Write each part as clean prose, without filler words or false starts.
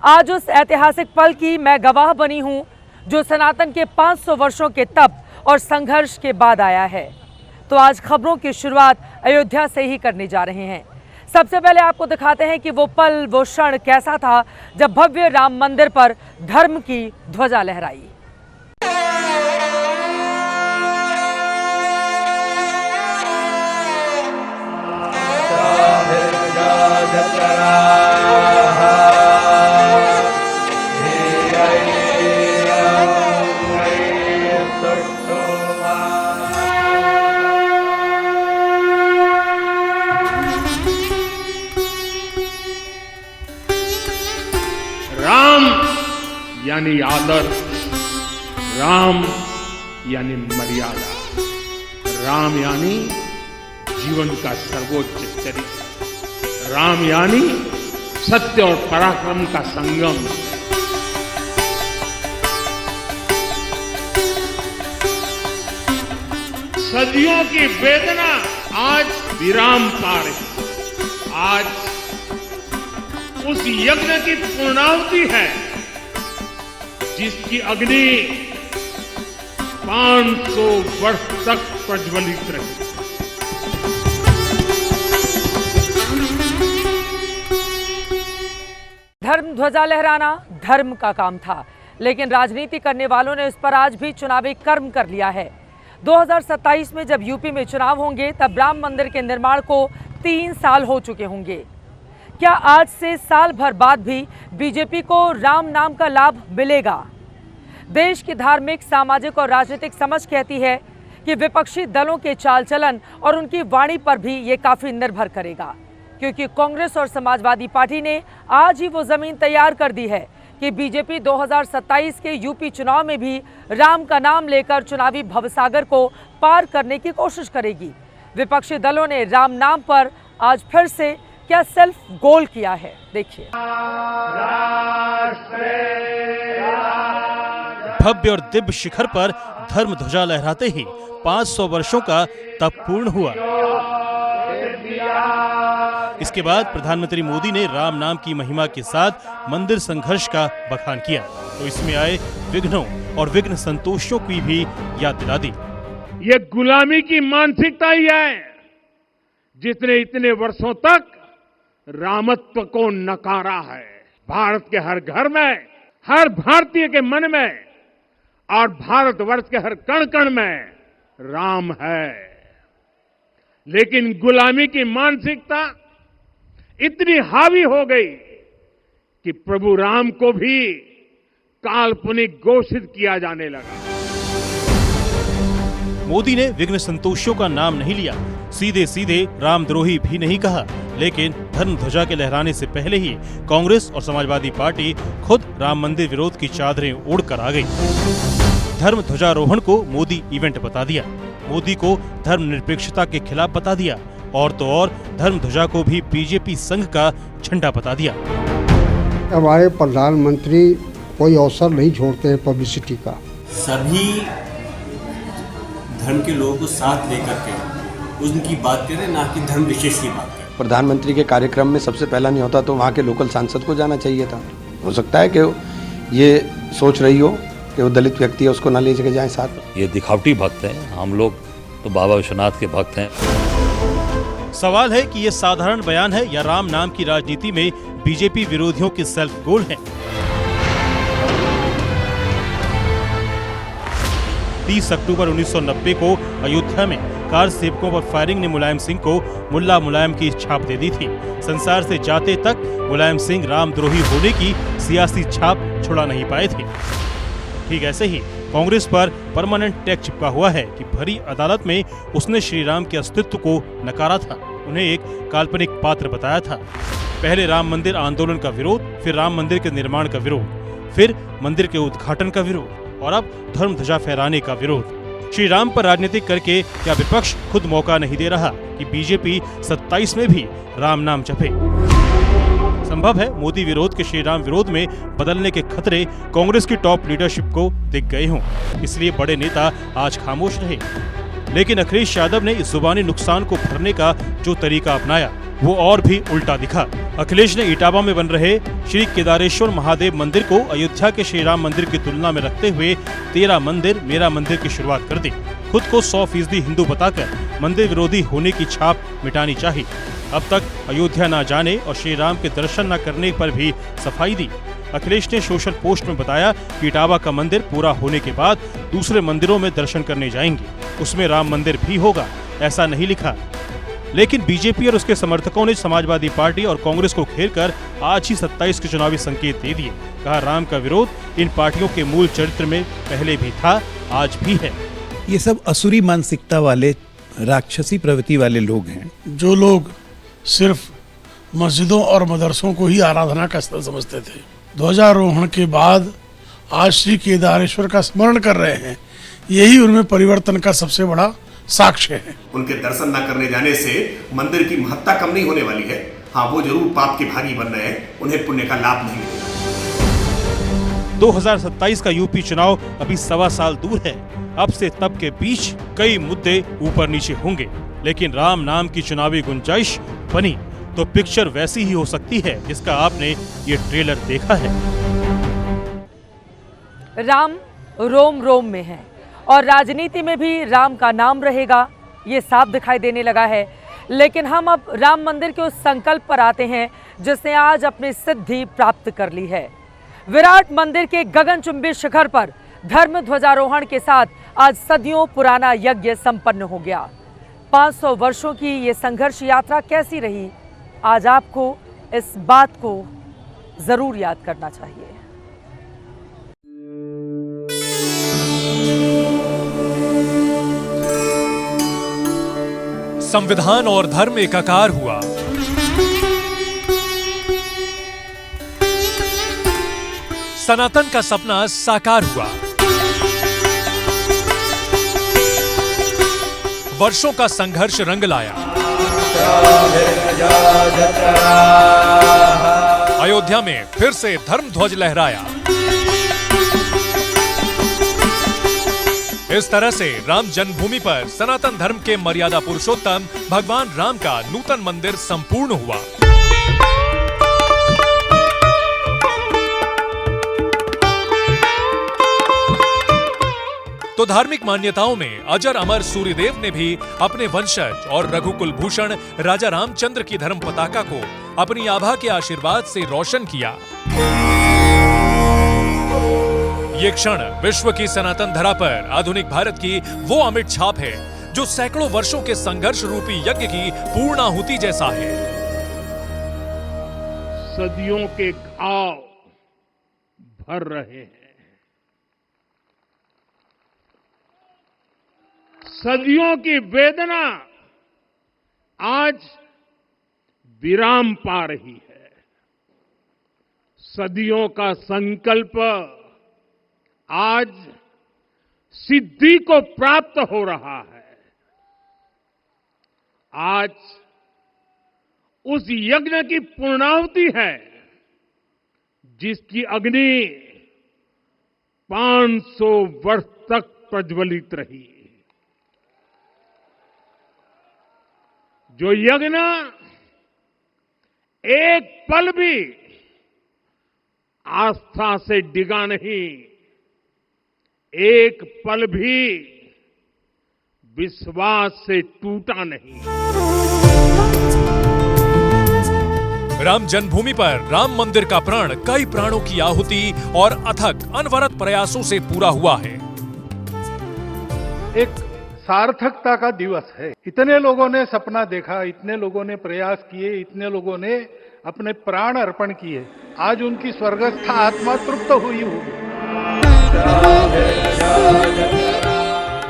आज उस ऐतिहासिक पल की मैं गवाह बनी हूं जो सनातन के 500 वर्षों के तप और संघर्ष के बाद आया है। तो आज खबरों की शुरुआत अयोध्या से ही करने जा रहे हैं। सबसे पहले आपको दिखाते हैं कि वो पल, वो क्षण कैसा था जब भव्य राम मंदिर पर धर्म की ध्वजा लहराई। राम यानी आदर, राम यानी मर्यादा, राम यानी जीवन का सर्वोच्च चरित्र, राम यानी सत्य और पराक्रम का संगम। सदियों की वेदना आज विराम पा रही। आज उस यज्ञ की पूर्णाहुति है जिसकी अग्नि 500 वर्ष तक प्रज्वलित रही। धर्म ध्वजा लहराना धर्म का काम था, लेकिन राजनीति करने वालों ने इस पर आज भी चुनावी कर्म कर लिया है। 2027 में जब यूपी में चुनाव होंगे तब राम मंदिर के निर्माण को 3 साल हो चुके होंगे। क्या आज से साल भर बाद भी बीजेपी को राम नाम का लाभ मिलेगा? देश की धार्मिक, सामाजिक और राजनीतिक समझ कहती है कि विपक्षी दलों के चाल चलन और उनकी वाणी पर भी ये काफी निर्भर करेगा, क्योंकि कांग्रेस और समाजवादी पार्टी ने आज ही वो जमीन तैयार कर दी है कि बीजेपी 2027 के यूपी चुनाव में भी राम का नाम लेकर चुनावी भवसागर को पार करने की कोशिश करेगी। विपक्षी दलों ने राम नाम पर आज फिर से क्या सेल्फ गोल किया है, देखिए। भव्य और दिव्य शिखर पर धर्म ध्वजा लहराते ही 500 वर्षों का तप पूर्ण हुआ। इसके बाद प्रधानमंत्री मोदी ने राम नाम की महिमा के साथ मंदिर संघर्ष का बखान किया, तो इसमें आए विघ्नों और विघ्न संतोषियों की भी याद दिला दी। ये गुलामी की मानसिकता ही है जिसने इतने वर्षों तक रामत्व को नकारा है। भारत के हर घर में, हर भारतीय के मन में और भारतवर्ष के हर कण कण में राम है, लेकिन गुलामी की मानसिकता इतनी हावी हो गई कि प्रभु राम को भी काल्पनिक घोषित किया जाने लगा। मोदी ने विघ्न संतोषियों का नाम नहीं लिया, सीधे सीधे रामद्रोही भी नहीं कहा, लेकिन धर्म ध्वजा के लहराने से पहले ही कांग्रेस और समाजवादी पार्टी खुद राम मंदिर विरोध की चादरें ओढ़कर आ गई। धर्म ध्वजारोहण को मोदी इवेंट बता दिया, मोदी को धर्मनिरपेक्षता के खिलाफ बता दिया और तो और धर्म ध्वजा को भी बीजेपी संघ का झंडा बता दिया। हमारे प्रधानमंत्री कोई अवसर नहीं छोड़ते हैं पब्लिसिटी का। सभी धर्म के लोगों को साथ लेकर के उनकी बात करें, ना कि धर्म विशेष की बात करें। प्रधानमंत्री के कार्यक्रम में सबसे पहला नहीं होता तो वहाँ के लोकल सांसद को जाना चाहिए था। हो सकता है कि ये सोच रही हो कि वो दलित व्यक्ति है, उसको ना ले जाके जाए साथ। ये दिखावटी भक्त हैं, हम लोग तो बाबा विश्वनाथ के भक्त हैं। सवाल है कि ये साधारण बयान है या राम नाम की राजनीति में बीजेपी विरोधियों के सेल्फ गोल है। 30 अक्टूबर 1990 को अयोध्या में कार सेवकों पर फायरिंग ने मुलायम सिंह को मुल्ला मुलायम की छाप दे दी थी। संसार से जाते तक मुलायम सिंह रामद्रोही होने की सियासी छाप छुड़ा नहीं पाए थे। ठीक ऐसे ही कांग्रेस पर परमानेंट टैग चिपका हुआ है कि भरी अदालत में उसने श्री राम के अस्तित्व को नकारा था, उन्हें एक काल्पनिक पात्र बताया था। पहले राम मंदिर आंदोलन का विरोध, फिर राम मंदिर के निर्माण का विरोध, फिर मंदिर के उद्घाटन का विरोध और अब धर्म ध्वजा फहराने का विरोध। श्री राम पर राजनीतिक करके क्या विपक्ष खुद मौका नहीं दे रहा कि बीजेपी 27 में भी राम नाम जपे? संभव है मोदी विरोध के श्री राम विरोध में बदलने के खतरे कांग्रेस की टॉप लीडरशिप को दिख गए हों, इसलिए बड़े नेता आज खामोश रहे। लेकिन अखिलेश यादव ने इस जुबानी नुकसान को भरने का जो तरीका अपनाया वो और भी उल्टा दिखा। अखिलेश ने इटावा में बन रहे श्री केदारेश्वर महादेव मंदिर को अयोध्या के श्री राम मंदिर की तुलना में रखते हुए तेरा मंदिर मेरा मंदिर की शुरुआत कर दी। खुद को 100% हिंदू बताकर मंदिर विरोधी होने की छाप मिटानी चाहिए। अब तक अयोध्या न जाने और श्री राम के दर्शन न करने पर भी सफाई दी। अखिलेश ने सोशल पोस्ट में बताया कि इटावा का मंदिर पूरा होने के बाद दूसरे मंदिरों में दर्शन करने जाएंगे, उसमें राम मंदिर भी होगा, ऐसा नहीं लिखा। लेकिन बीजेपी और उसके समर्थकों ने समाजवादी पार्टी और कांग्रेस को घेरकर आज ही 27 के चुनावी संकेत दे दिए। कहा, राम का विरोध इन पार्टियों के मूल चरित्र में पहले भी था, आज भी है। ये सब असुरी मानसिकता वाले, राक्षसी प्रवृत्ति वाले लोग हैं। जो लोग सिर्फ मस्जिदों और मदरसों को ही आराधना का स्थल समझते थे, ध्वजारोहण के बाद आज श्री केदारेश्वर का स्मरण कर रहे हैं, यही उनमें परिवर्तन का सबसे बड़ा साक्ष्य है। उनके दर्शन न करने जाने से मंदिर की महत्ता कम नहीं होने वाली है। हाँ, वो जरूर पाप के भागी बन रहे हैं, उन्हें पुण्य का लाभ नहीं मिलेगा। 2027 का यूपी चुनाव अभी 1.25 साल दूर है। अब से तब के बीच कई मुद्दे ऊपर नीचे होंगे, लेकिन राम नाम की चुनावी गुंजाइश बनी तो पिक्चर वैसी ही हो सकती है जिसका आपने ये ट्रेलर देखा है। राम रोम रोम में है और राजनीति में भी राम का नाम रहेगा, ये साफ दिखाई देने लगा है। लेकिन हम अब राम मंदिर के उस संकल्प पर आते हैं जिसने आज अपनी सिद्धि प्राप्त कर ली है। विराट मंदिर के गगनचुंबी शिखर पर धर्म ध्वजारोहण के साथ आज सदियों पुराना यज्ञ संपन्न हो गया। 500 वर्षों की ये संघर्ष यात्रा कैसी रही, आज आपको इस बात को जरूर याद करना चाहिए। संविधान और धर्म एकाकार हुआ। सनातन का सपना साकार हुआ। वर्षों का संघर्ष रंग लाया। अयोध्या में फिर से धर्म ध्वज लहराया। इस तरह से राम जन्मभूमि पर सनातन धर्म के मर्यादा पुरुषोत्तम भगवान राम का नूतन मंदिर संपूर्ण हुआ। तो धार्मिक मान्यताओं में अजर अमर सूर्यदेव ने भी अपने वंशज और रघुकुल भूषण राजा रामचंद्र की धर्म पताका को अपनी आभा के आशीर्वाद से रोशन किया। ये क्षण विश्व की सनातन धरा पर आधुनिक भारत की वो अमिट छाप है जो सैकड़ों वर्षों के संघर्ष रूपी यज्ञ की पूर्णाहुति जैसा है। सदियों के घाव भर रहे हैं, सदियों की वेदना आज विराम पा रही है। सदियों का संकल्प आज सिद्धि को प्राप्त हो रहा है। आज उस यज्ञ की पूर्णाहुति है जिसकी अग्नि 500 वर्ष तक प्रज्वलित रही। जो यज्ञ एक पल भी आस्था से डिगा नहीं, एक पल भी विश्वास से टूटा नहीं। राम जन्मभूमि पर राम मंदिर का प्रण कई प्राणों की आहुति और अथक अनवरत प्रयासों से पूरा हुआ है। एक सार्थकता का दिवस है। इतने लोगों ने सपना देखा, इतने लोगों ने प्रयास किए, इतने लोगों ने अपने प्राण अर्पण किए। आज उनकी स्वर्गस्थ आत्मा तृप्त हुई होगी।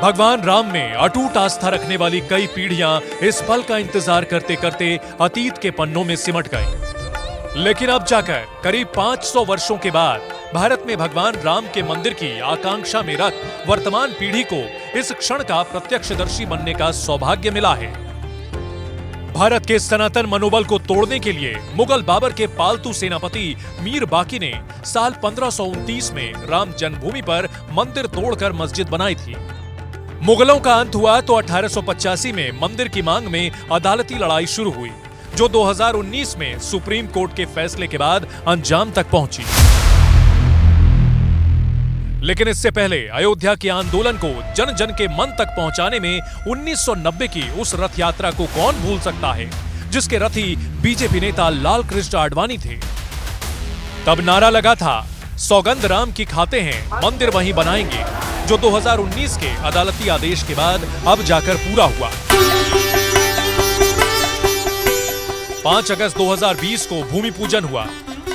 भगवान राम में अटूट आस्था रखने वाली कई पीढ़ियां इस पल का इंतजार करते करते अतीत के पन्नों में सिमट गई। लेकिन अब जाकर करीब 500 वर्षों के बाद भारत में भगवान राम के मंदिर की आकांक्षा में रत वर्तमान पीढ़ी को इस क्षण का प्रत्यक्षदर्शी बनने का सौभाग्य मिला है। भारत के सनातन मनोबल को तोड़ने के लिए मुगल बाबर के पालतू सेनापति मीर बाकी ने साल 1529 में राम जन्मभूमि पर मंदिर तोड़कर मस्जिद बनाई थी। मुगलों का अंत हुआ तो 1885 में मंदिर की मांग में अदालती लड़ाई शुरू हुई। जो 2019 में सुप्रीम कोर्ट के फैसले के बाद अंजाम तक पहुंची। लेकिन इससे पहले अयोध्या के आंदोलन को जन जन के मन तक पहुंचाने में 1990 की उस रथ यात्रा को कौन भूल सकता है, जिसके रथी बीजेपी नेता लाल कृष्ण आडवाणी थे। तब नारा लगा था, सौगंध राम की खाते हैं, मंदिर वहीं बनाएंगे, जो 2019 के अदालती आदेश के बाद अब जाकर पूरा हुआ। 5 अगस्त 2020 को भूमि पूजन हुआ,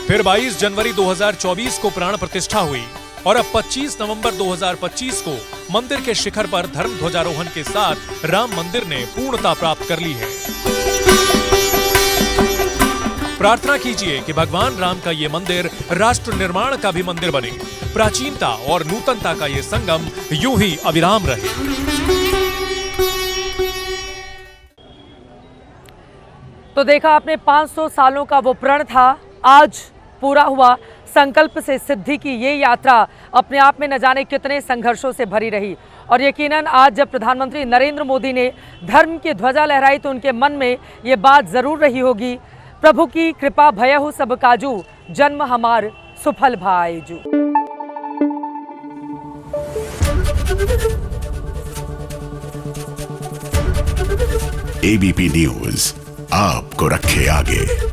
फिर 22 जनवरी 2024 को प्राण प्रतिष्ठा हुई और अब 25 नवंबर 2025 को मंदिर के शिखर पर धर्म ध्वजारोहण के साथ राम मंदिर ने पूर्णता प्राप्त कर ली है। प्रार्थना कीजिए कि भगवान राम का ये मंदिर राष्ट्र निर्माण का भी मंदिर बने, प्राचीनता और नूतनता का ये संगम यूं ही अविराम रहे। तो देखा आपने, 500 सालों का वो प्रण था, आज पूरा हुआ। संकल्प से सिद्धि की ये यात्रा अपने आप में न जाने कितने संघर्षों से भरी रही और यकीनन आज जब प्रधानमंत्री नरेंद्र मोदी ने धर्म की ध्वजा लहराई तो उनके मन में ये बात जरूर रही होगी, प्रभु की कृपा भयहु सब काजू, जन्म हमार सुफल भाईजू। एबीपी न्यूज आपको रखे आगे।